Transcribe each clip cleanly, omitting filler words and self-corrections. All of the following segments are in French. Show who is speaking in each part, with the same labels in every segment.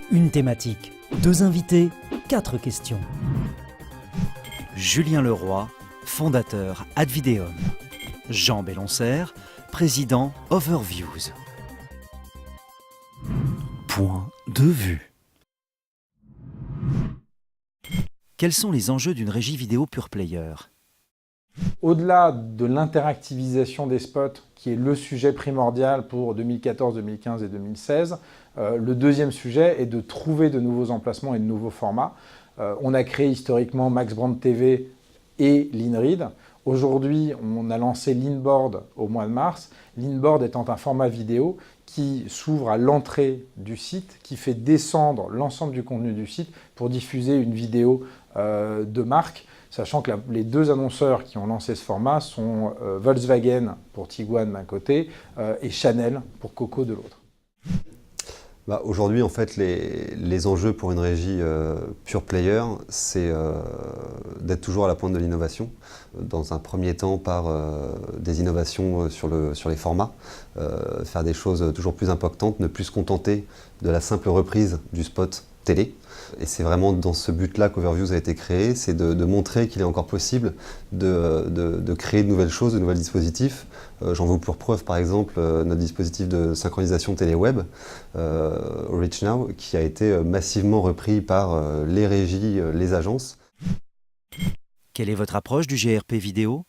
Speaker 1: Une thématique, 2 invités, 4 questions. Julien Leroy, fondateur Advideum. Jean Belloncère, président Overviews. Point de vue. Quels sont les enjeux d'une régie vidéo pure player ?
Speaker 2: Au-delà de l'interactivisation des spots, qui est le sujet primordial pour 2014, 2015 et 2016, le deuxième sujet est de trouver de nouveaux emplacements et de nouveaux formats. On a créé historiquement Max Brand TV et l'InRead. Aujourd'hui, on a lancé l'Inboard au mois de mars. L'Inboard étant un format vidéo qui s'ouvre à l'entrée du site, qui fait descendre l'ensemble du contenu du site pour diffuser une vidéo de marque, sachant que les 2 annonceurs qui ont lancé ce format sont Volkswagen pour Tiguan d'un côté et Chanel pour Coco de l'autre.
Speaker 3: Aujourd'hui, en fait, les enjeux pour une régie pure player, c'est d'être toujours à la pointe de l'innovation. Dans un premier temps, par des innovations sur les formats, faire des choses toujours plus importantes, ne plus se contenter de la simple reprise du spot télé. Et c'est vraiment dans ce but-là qu'Overviews a été créé, c'est de montrer qu'il est encore possible de créer de nouvelles choses, de nouveaux dispositifs. J'en veux pour preuve, par exemple, notre dispositif de synchronisation téléweb, Reach Now, qui a été massivement repris par les régies, les agences.
Speaker 1: Quelle est votre approche du GRP vidéo ?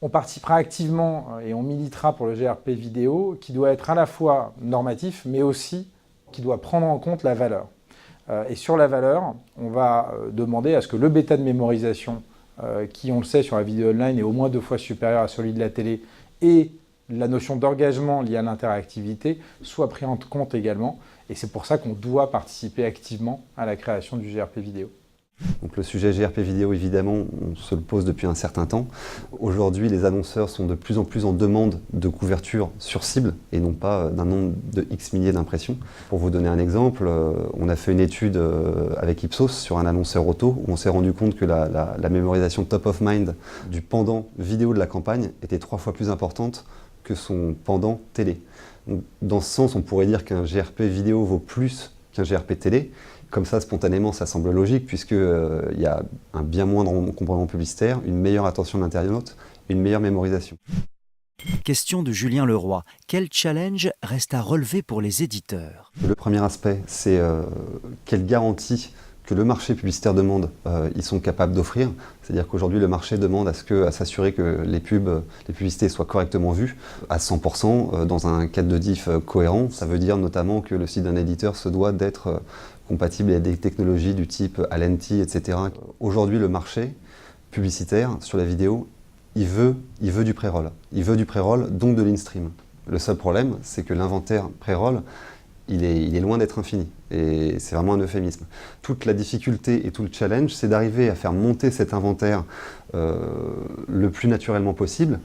Speaker 2: On participera activement et on militera pour le GRP vidéo, qui doit être à la fois normatif, mais aussi qui doit prendre en compte la valeur. Et sur la valeur, on va demander à ce que le bêta de mémorisation, qui, on le sait, sur la vidéo online est au moins 2 fois supérieur à celui de la télé, et la notion d'engagement liée à l'interactivité soit pris en compte également. Et c'est pour ça qu'on doit participer activement à la création du GRP vidéo.
Speaker 3: Donc le sujet GRP vidéo, évidemment, on se le pose depuis un certain temps. Aujourd'hui, les annonceurs sont de plus en plus en demande de couverture sur cible et non pas d'un nombre de X milliers d'impressions. Pour vous donner un exemple, on a fait une étude avec Ipsos sur un annonceur auto où on s'est rendu compte que la mémorisation top of mind du pendant vidéo de la campagne était 3 fois plus importante que son pendant télé. Donc, dans ce sens, on pourrait dire qu'un GRP vidéo vaut plus qu'un GRP télé. Comme ça, spontanément, ça semble logique, puisqu'il y a un bien moindre encombrement publicitaire, une meilleure attention de l'internaute, une meilleure mémorisation.
Speaker 1: Question de Julien Leroy. Quel challenge reste à relever pour les éditeurs ?
Speaker 3: Le premier aspect, c'est quelle garantie que le marché publicitaire demande, ils sont capables d'offrir. C'est-à-dire qu'aujourd'hui, le marché demande à s'assurer que les publicités soient correctement vues à 100% dans un cadre de diff cohérent. Ça veut dire notamment que le site d'un éditeur se doit d'être compatible à des technologies du type Alenti, etc. Aujourd'hui, le marché publicitaire sur la vidéo, il veut du pré-roll. Il veut du pré-roll, donc de l'in-stream. Le seul problème, c'est que l'inventaire pré-roll, il est loin d'être infini. Et c'est vraiment un euphémisme. Toute la difficulté et tout le challenge, c'est d'arriver à faire monter cet inventaire le plus naturellement possible.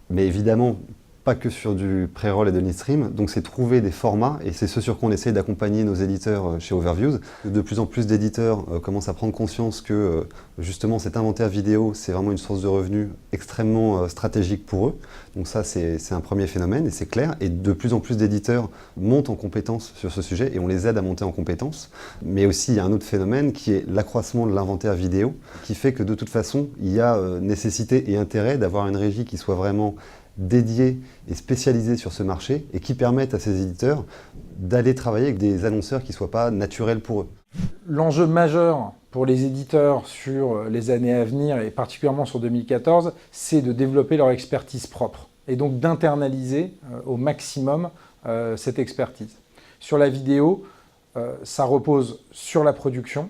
Speaker 3: Mais évidemment, pas que sur du pré-roll et de l'in-stream, donc c'est trouver des formats, et c'est ce sur quoi on essaie d'accompagner nos éditeurs chez Overviews. De plus en plus d'éditeurs commencent à prendre conscience que justement cet inventaire vidéo, c'est vraiment une source de revenus extrêmement stratégique pour eux. Donc ça, c'est un premier phénomène, et c'est clair. Et de plus en plus d'éditeurs montent en compétences sur ce sujet, et on les aide à monter en compétences. Mais aussi, il y a un autre phénomène qui est l'accroissement de l'inventaire vidéo, qui fait que de toute façon, il y a nécessité et intérêt d'avoir une régie qui soit vraiment dédiés et spécialisés sur ce marché et qui permettent à ces éditeurs d'aller travailler avec des annonceurs qui ne soient pas naturels pour eux.
Speaker 2: L'enjeu majeur pour les éditeurs sur les années à venir et particulièrement sur 2014, c'est de développer leur expertise propre et donc d'internaliser au maximum cette expertise. Sur la vidéo, ça repose sur la production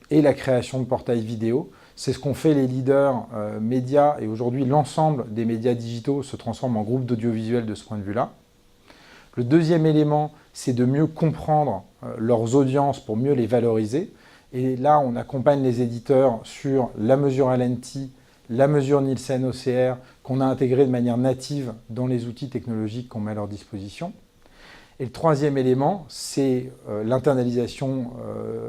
Speaker 2: et la création de portails vidéo. C'est ce qu'ont fait les leaders médias et aujourd'hui l'ensemble des médias digitaux se transforment en groupe d'audiovisuel de ce point de vue-là. Le deuxième élément, c'est de mieux comprendre leurs audiences pour mieux les valoriser. Et là, on accompagne les éditeurs sur la mesure Alenti, la mesure Nielsen OCR qu'on a intégrée de manière native dans les outils technologiques qu'on met à leur disposition. Et le troisième élément, c'est l'internalisation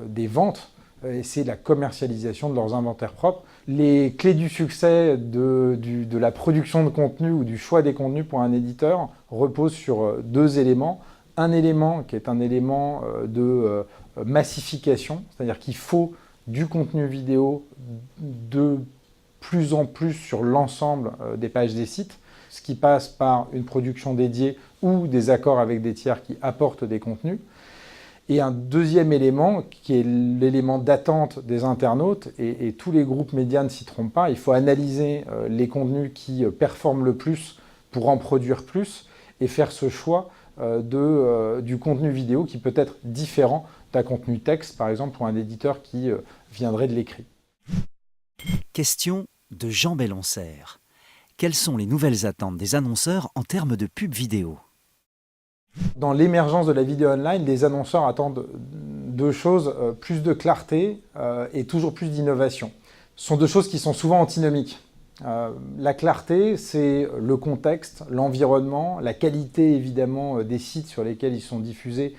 Speaker 2: des ventes et c'est la commercialisation de leurs inventaires propres. Les clés du succès de la production de contenu ou du choix des contenus pour un éditeur reposent sur 2 éléments. un élément qui est un élément de massification, c'est-à-dire qu'il faut du contenu vidéo de plus en plus sur l'ensemble des pages des sites, ce qui passe par une production dédiée ou des accords avec des tiers qui apportent des contenus. Et un deuxième élément, qui est l'élément d'attente des internautes, et tous les groupes médias ne s'y trompent pas, il faut analyser les contenus qui performent le plus pour en produire plus et faire ce choix du contenu vidéo qui peut être différent d'un contenu texte, par exemple, pour un éditeur qui viendrait de l'écrit.
Speaker 1: Question de Jean Belloncère. Quelles sont les nouvelles attentes des annonceurs en termes de pub vidéo ?
Speaker 2: Dans l'émergence de la vidéo online, les annonceurs attendent deux choses, plus de clarté et toujours plus d'innovation. Ce sont deux choses qui sont souvent antinomiques. La clarté, c'est le contexte, l'environnement, la qualité évidemment des sites sur lesquels ils sont diffusés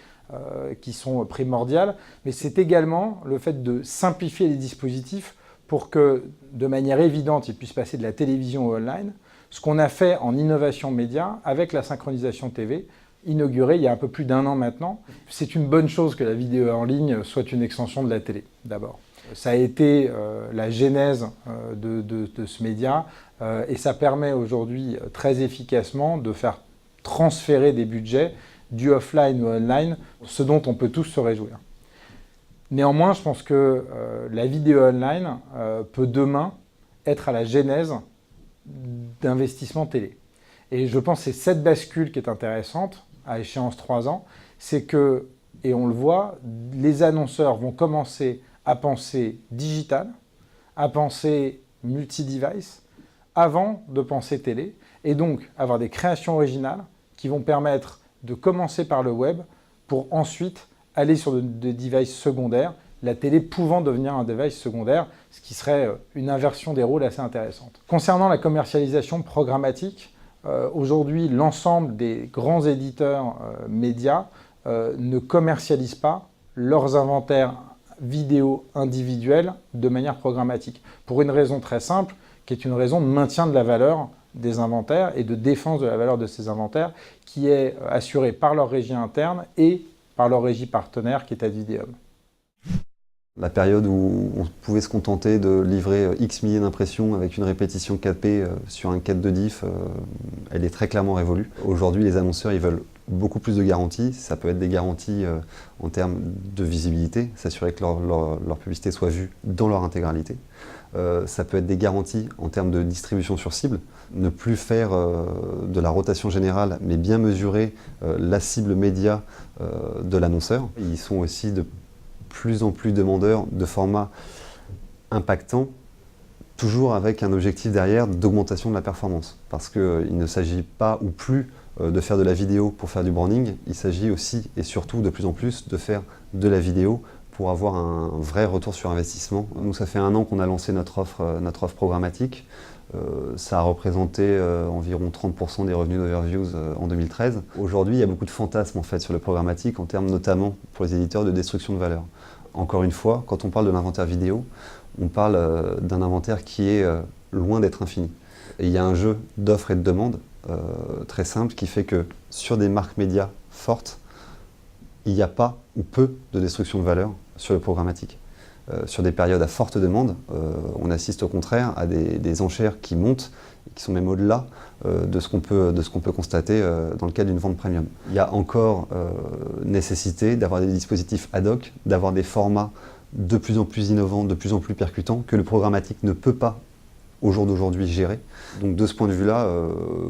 Speaker 2: qui sont primordiales, mais c'est également le fait de simplifier les dispositifs pour que, de manière évidente, ils puissent passer de la télévision au online. Ce qu'on a fait en innovation média avec la synchronisation TV, inaugurée il y a un peu plus d'1 an maintenant. C'est une bonne chose que la vidéo en ligne soit une extension de la télé, d'abord. Ça a été la genèse de ce média et ça permet aujourd'hui très efficacement de faire transférer des budgets du offline au online, ce dont on peut tous se réjouir. Néanmoins, je pense que la vidéo online peut demain être à la genèse d'investissements télé. Et je pense que c'est cette bascule qui est intéressante, à échéance 3 ans, c'est que, et on le voit, les annonceurs vont commencer à penser digital, à penser multi-device, avant de penser télé, et donc avoir des créations originales qui vont permettre de commencer par le web pour ensuite aller sur des devices secondaires, la télé pouvant devenir un device secondaire, ce qui serait une inversion des rôles assez intéressante. Concernant la commercialisation programmatique, aujourd'hui, l'ensemble des grands éditeurs médias ne commercialisent pas leurs inventaires vidéo individuels de manière programmatique. Pour une raison très simple, qui est une raison de maintien de la valeur des inventaires et de défense de la valeur de ces inventaires, qui est assurée par leur régie interne et par leur régie partenaire qui est Advideum.
Speaker 3: La période où on pouvait se contenter de livrer X milliers d'impressions avec une répétition 4P sur un 4 de diff, elle est très clairement révolue. Aujourd'hui, les annonceurs ils veulent beaucoup plus de garanties. Ça peut être des garanties en termes de visibilité, s'assurer que leur publicité soit vue dans leur intégralité. Ça peut être des garanties en termes de distribution sur cible, ne plus faire de la rotation générale, mais bien mesurer la cible média de l'annonceur. Ils sont aussi de plus en plus demandeurs de formats impactants, toujours avec un objectif derrière d'augmentation de la performance. Parce qu'il ne s'agit pas ou plus de faire de la vidéo pour faire du branding, il s'agit aussi et surtout de plus en plus de faire de la vidéo pour avoir un vrai retour sur investissement. Nous, ça fait 1 an qu'on a lancé notre offre programmatique. Ça a représenté environ 30% des revenus d'Overviews en 2013. Aujourd'hui, il y a beaucoup de fantasmes en fait, sur le programmatique, en termes notamment pour les éditeurs de destruction de valeur. Encore une fois, quand on parle de l'inventaire vidéo, on parle d'un inventaire qui est loin d'être infini. Et il y a un jeu d'offres et de demandes très simple qui fait que sur des marques médias fortes, il n'y a pas ou peu de destruction de valeur sur le programmatique. Sur des périodes à forte demande, on assiste au contraire à des enchères qui montent, qui sont même au-delà de ce qu'on peut constater dans le cadre d'une vente premium. Il y a encore nécessité d'avoir des dispositifs ad hoc, d'avoir des formats de plus en plus innovants, de plus en plus percutants, que le programmatique ne peut pas, au jour d'aujourd'hui, gérer. Donc de ce point de vue-là,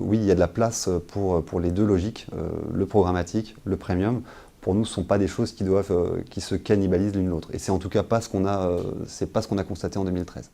Speaker 3: oui, il y a de la place pour les deux logiques, le programmatique, le premium. Pour nous, ce ne sont pas des choses qui se cannibalisent l'une l'autre. Et c'est en tout cas pas ce qu'on a constaté en 2013.